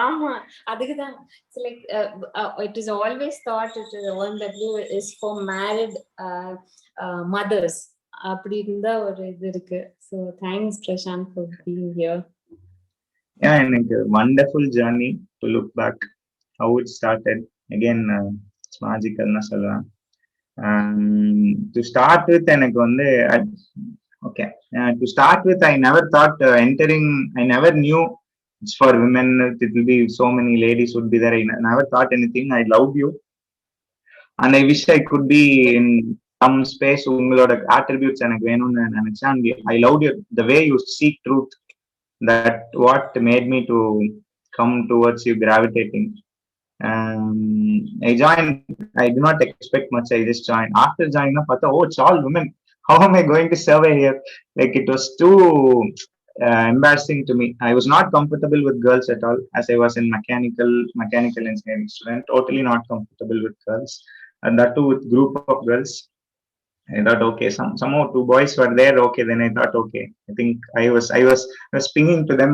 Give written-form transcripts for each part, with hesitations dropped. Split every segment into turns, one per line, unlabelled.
ஆமா அதுக்குதான் like it is always thought it OMW is for married mothers அப்படி இருந்தா ஒரு இது இருக்கு. So thanks Prashanth for being here.
எனக்கு wonderful journey to look back how it started again. It's magical னா சொல்லலாம். To start with எனக்கு வந்து okay, to start with I never thought entering, I never knew it's for women, it will be so many ladies would be there. I never thought anything. I loved you and I wish I could be in some space. உங்களோட attributes எனக்கு வேணும்னு நினைச்சேன். I loved you, the way you seek truth, that what made me to come towards you, gravitating. I joined, I do not expect much, I just joined. After joining up, oh, it's all women, how am I going to survey here? Like it was too embarrassing to me. I was not comfortable with girls at all, as I was in mechanical engineering student, totally not comfortable with girls, and that too with group of girls. I thought okay, somehow two boys were there. Okay, then I thought okay, I think I was pinging to them,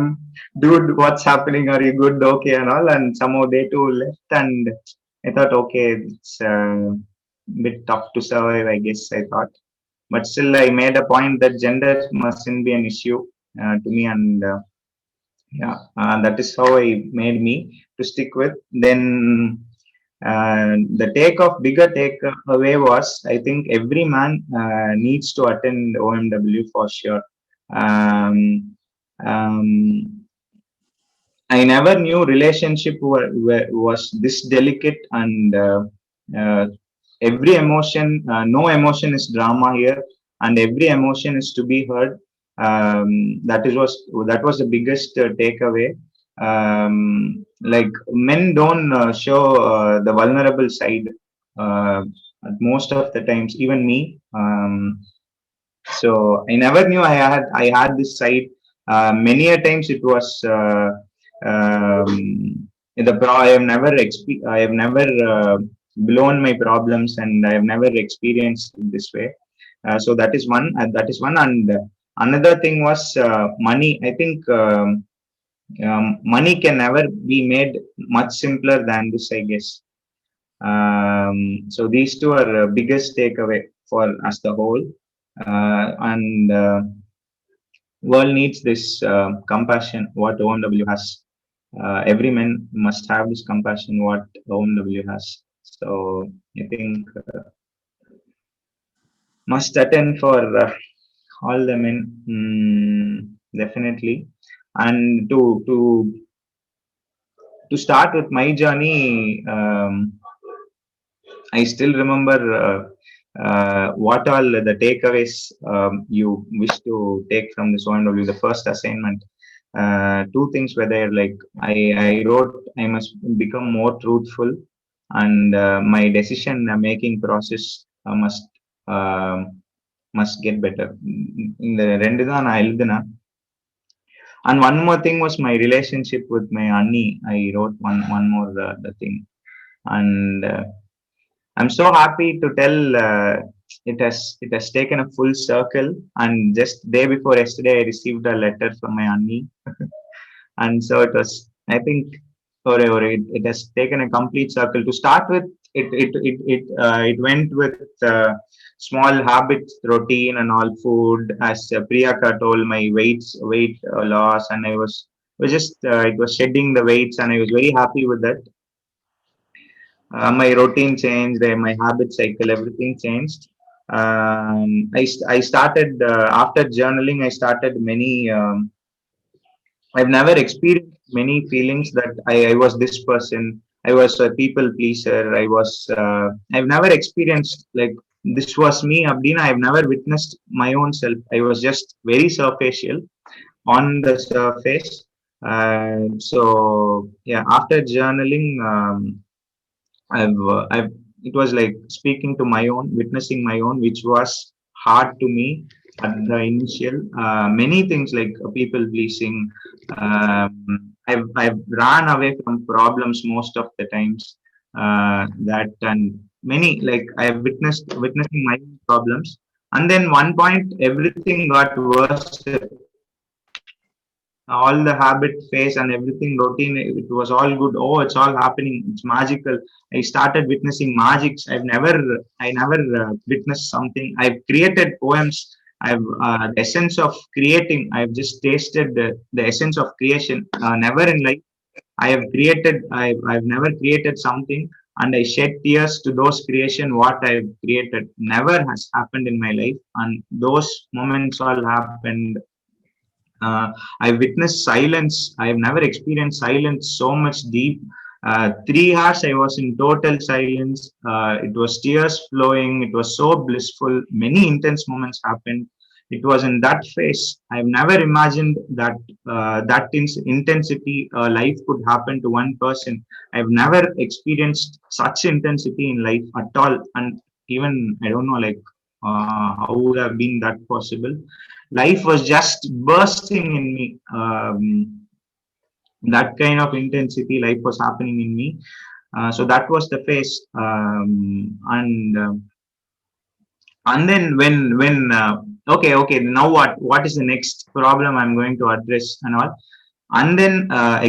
dude, what's happening? Are you good? Okay, and all, and somehow they too left, and I thought okay, it's a bit tough to survive, I guess. I thought, but still I made a point that gender mustn't be an issue to me, and that is how I made me to stick with. Then the bigger takeaway was, I think every man needs to attend OMW for sure. I never knew relationship was this delicate, and every emotion, no emotion is drama here, and every emotion is to be heard. That was the biggest takeaway. Like men don't show the vulnerable side at most of the times, even me. So I never knew I had this side. Many a times it was I have never blown my problems, and I have never experienced it this way. So that is one. And another thing was money. I think money can never be made much simpler than this, I guess. So these two are biggest takeaway for us the whole, and world needs this compassion what OMW has. Every man must have this compassion what OMW has. So I think must attend for all the men, definitely. And to start with my journey, I still remember what all the takeaways you wish to take from this OMW. The first assignment, two things were there. Like I wrote, I must become more truthful, and my decision making process must get better. In the rendu dhaan na eluduna. And one more thing was my relationship with my Anni. I wrote one more the thing, and I'm so happy to tell it has taken a full circle. And just day before yesterday, I received a letter from my Anni, and so it was. I think it has taken a complete circle. To start with, it went with small habits, routine, and all food. As Priyaka told, my weight loss, and I was just it was shedding the weights, and I was very happy with that. My routine changed, my habit cycle, everything changed. I started after journaling. I started many. I've never experienced many feelings that I was this person. I was a people pleaser. I've never experienced like this was me, Abdina. I've never witnessed my own self. I was just very superficial on the surface. So yeah, after journaling, it was like speaking to my own, witnessing my own, which was hard to me at the initial. Many things like people pleasing. I've ran away from problems most of the times. That and many, like I have witnessing my own problems, and then one point everything got worse. all the habit phase and everything routine, it was all good. Oh, it's all happening, it's magical. I started witnessing magics. I never witnessed something. I've created poems. I've the essence of creating, I've just tasted the essence of creation. Never in life I've never created something and I shed tears to those creation what I've created. Never has happened in my life, and those moments all happened. I witnessed silence. I've never experienced silence so much deep. 3 hours I was in total silence. It was tears flowing. It was so blissful. Many intense moments happened. It was in that phase. I've never imagined that intensity life could happen to one person. I've never experienced such intensity in life at all. And even I don't know, like how would have been that possible? Life was just bursting in me. That kind of intensity life was happening in me. So that was the phase. And then when okay, now what is the next problem I'm going to address and all. And then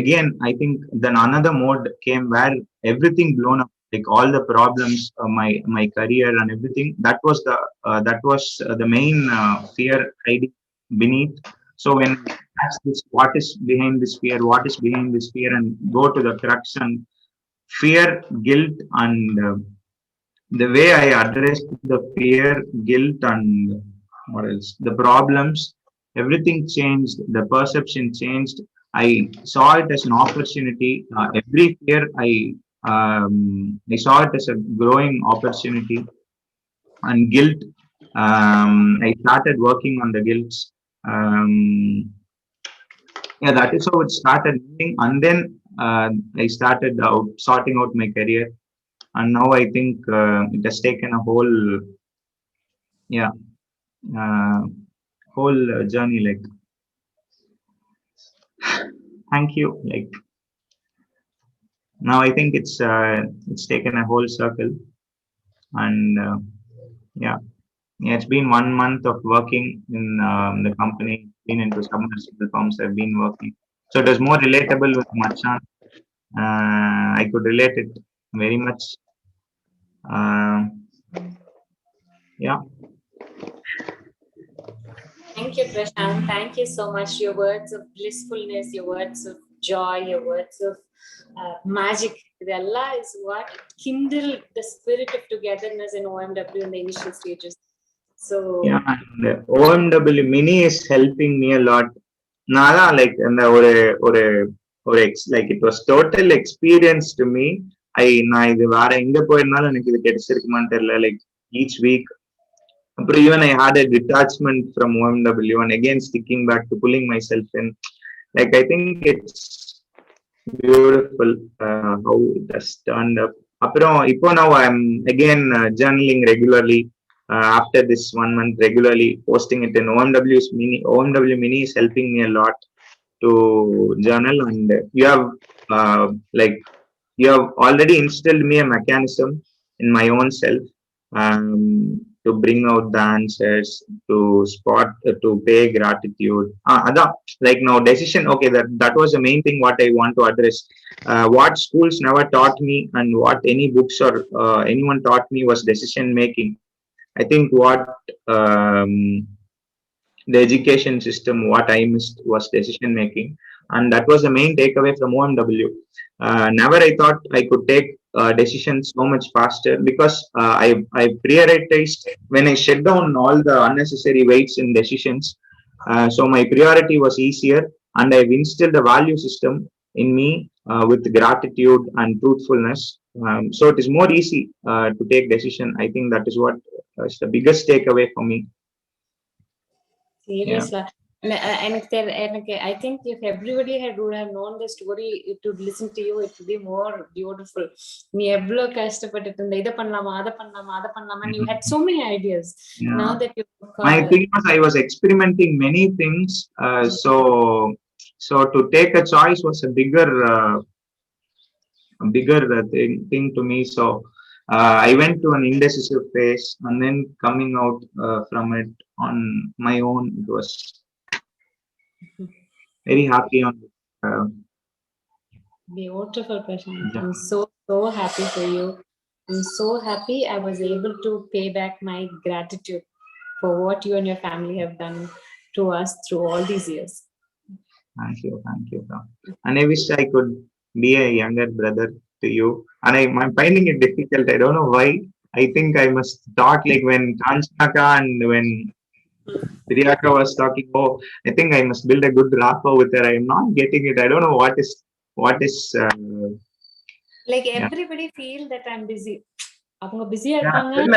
again I think then another mode came where everything blown up, like all the problems, my career and everything. That was the main fear hiding beneath. So when I ask this, what is behind this fear, what is behind this fear, and go to the crux, and fear, guilt, and the way I addressed the fear, guilt, and what else, the problems, everything changed. The perception changed. I saw it as an opportunity. Every fear, I saw it as a growing opportunity. And guilt, I started working on the guilt. Um, yeah, that is how it started. And then I started out sorting out my career, and now I think it has taken a yeah uh, whole journey. Like, thank you. Like, now I think it's taken a whole circle. And yeah, yeah, it's been 1 month of working in the company. Been into submersible pumps. I've been working, so it was more relatable with Machan. I could relate it very much. Uh, yeah.
Thank you, Prashant. Thank you so much. Your words of blissfulness, your words of joy, your words of magic. Allah is what kindled the spirit of togetherness in OMW in the initial stages. So
Yeah, and OMW Mini is helping me a lot. நான் தான் like அந்த ஒரு ஒரு like it was total experience to me. நான் இது வேற எங்க போயிருந்தாலும் எனக்கு இது கிடைச்சிருக்குமான்னு தெரியல. Like each week. அப்புறம் even I hate a detachment from OMW and again sticking back to pulling myself in. Like, I think it's beautiful how it has turned up. அப்புறம் இப்போ now I'm again journaling regularly. After this 1 month, regularly posting it in OMW Mini is helping me a lot to journal. And uh, like you have already instilled me a mechanism in my own self, to bring out the answers, to spot, to pay gratitude. Like now decision, okay, that was the main thing what I want to address. What schools never taught me and what any books or anyone taught me was decision making. I think what um, the education system, what I missed was decision making, and that was the main takeaway from OMW. Never I thought I could take decisions so much faster, because I prioritized when I shut down all the unnecessary weights in decisions. So my priority was easier, and I've instilled a value system in me with gratitude and truthfulness. So it is more easy to take decision. I think that is what is the biggest takeaway for me. Yeah.
seriously. I think if everybody would have known the story, it would listen to you, it would be more beautiful. நீ எவ்வளவு கஷ்டப்பட்டுட்டு இருந்த, இதை பண்ணலாமா, அதை பண்ணலாமா, அதை பண்ணலாமா, you had so many ideas.
Yeah.
Now that you
My thing was I was experimenting many things. So to take a choice was a bigger thing to me. So I went to an indecisive phase, and then coming out from it on my own, it was very happy on uh,
Beautiful, Prashant.
yeah.
I'm so happy for you. I'm so happy I was able to pay back my gratitude for what you and your family have done to us through all these years.
Thank you, sir. And I wish I could be a younger brother to you. And I'm finding it difficult. I don't know why. I think I must talk like when Kanchanaka and when Priyaka was talking. Oh, I think I must build a good rapport with her. I'm not getting it. I don't know what is.
Like
Yeah.
everybody feel that I'm busy. அவங்க பிஸியா
Yeah,
இருப்பாங்க.
இல்ல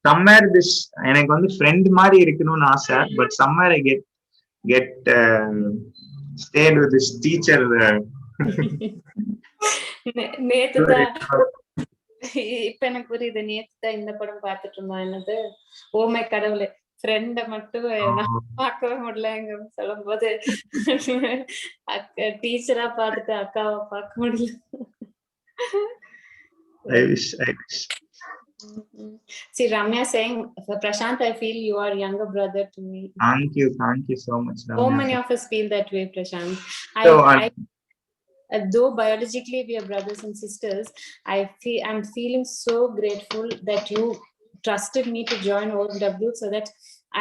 somewhere this எனக்கு வந்து friend மாதிரி இருக்கணும்னு ஆசை. But somewhere I get stayed with this teacher.
நேத்துதான் இப்ப எனக்கு புரியுது. நேத்துதான் இந்த படம் பார்த்துட்டு இருந்தோம். என்னது ஓமை கடவுளே ஃப்ரெண்ட மட்டும் பார்க்கவே முடியலங்க சொல்லும் போது டீச்சரா பார்த்துட்டு அக்காவை பார்க்க முடியல.
I wish.
See, Ramya saying, Prashant, I feel you are younger brother to me.
Thank you so much, Ramya.
So many of us feel that way, Prashant.
So,
though biologically we are brothers and sisters, I'm feeling so grateful that you trusted me to join OMW so that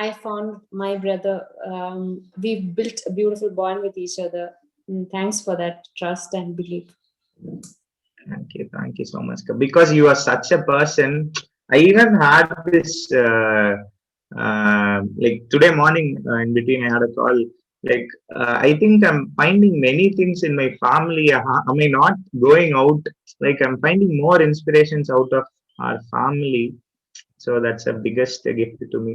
I found my brother. We've built a beautiful bond with each other. Thanks for that trust and belief.
Thank you so much. Because you are such a person. I even had this like today morning in between I had a call. Like I think I'm finding many things in my family. Am I not going out? Like I'm finding more inspirations out of our family. So that's the biggest gift to me.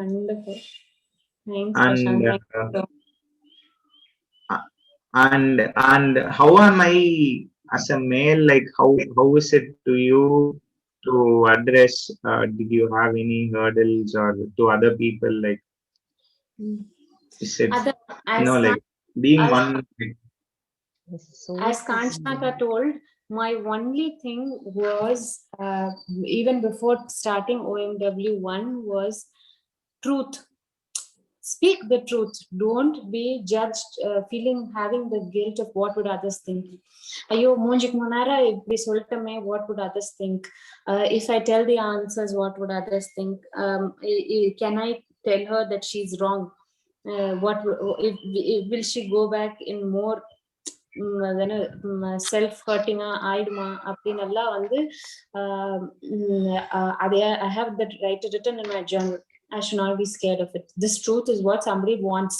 Wonderful. Thanks, Prashant.
And how am I as a male? Like how is it to you to address? Did you have any hurdles or to other people? Like is it like being one?
As Kanchanaka told, my only thing was even before starting OMW1 was truth. Speak the truth. Don't be judged, having the guilt of what would others think. Ayyo, moonjik munara ipdi soltame, what would others think? If I tell the answers, what would others think? Can I tell her that she's wrong? Will she go back in more self ஹர்ட்டிங்கா ஆயிடுமா அப்படின்னு எல்லாம் வந்து I have that right written in my journal. I should not be scared of it. This truth is what somebody wants.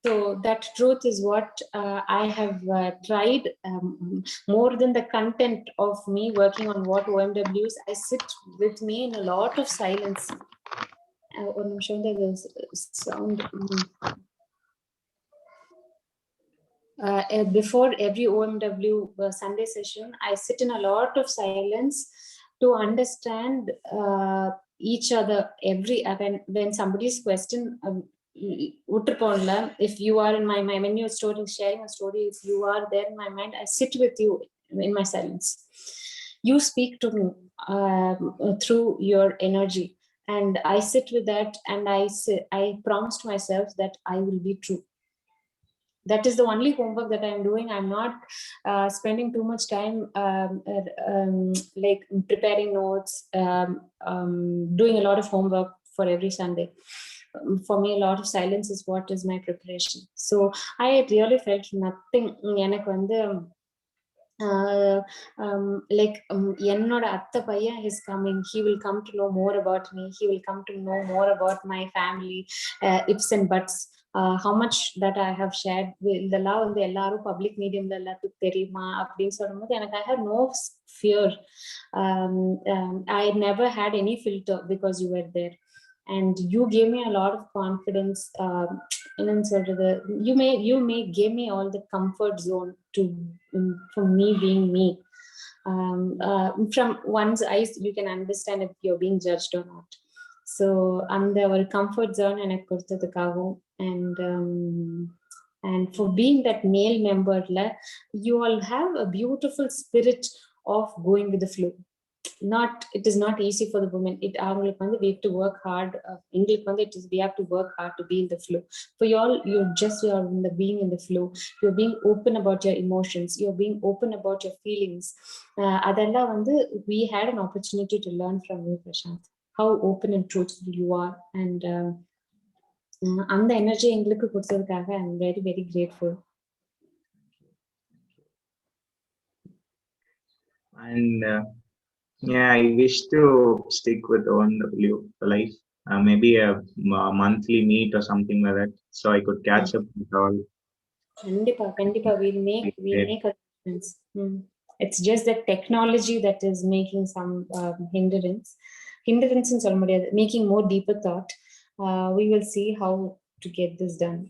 So that truth is what I have tried more than the content of me working on what OMWs. I sit with me in a lot of silence. I'm showing that there's sound. Before every OMW Sunday session, I sit in a lot of silence to understand each other. When somebody's question, if you are in my mind, when you're sharing a story, if you are there in my mind, I sit with you in my silence. You speak to me through your energy, and I sit with that, and I promised myself that I will be true. That is the only homework that I'm doing. I'm not spending too much time like preparing notes, doing a lot of homework for every Sunday. For me, a lot of silence is what is my preparation. So I really felt nothing. எனக்கு வந்து என்னோட அத்தை பையன் is coming. He will come to know more about me. He will come to know more about my family, ifs and buts. How much that I have shared. இதெல்லாம் வந்து எல்லாரும் public மீடியம்ல எல்லாத்துக்கும் தெரியுமா அப்படின்னு சொல்லும்போது எனக்கு I have no fear. I never had any filter because you were there. And you gave me a lot of confidence. You may give me all the comfort zone for me being me. From one's eyes, you can understand if you're being judged or not. So under our comfort zone எனக்கு கொடுத்ததுக்காகவும் and for being that male member, you all have a beautiful spirit of going with the flow. it is not easy for the women. அவங்களுக்கு வந்து we have to work hard. எங்களுக்கு வந்து we have to work hard to be in the flow. For you all, you're in the being in the flow. You're being open about your emotions. You're being open about your feelings. அதெல்லாம் வந்து we had an opportunity to learn from you, Prashant. How open and truthful you are, and அந்த energy எங்களுக்கு கொடுத்ததுக்காக I am very, very grateful.
And yeah, I wish to stick with ONW for life. Maybe a monthly meet or something like that, so I could catch up with all.
Kandipa, we'll make a difference. It's just the technology that is making some hindrance in சொல்ல முடியாது, making more deeper thought. We will see how to get this done.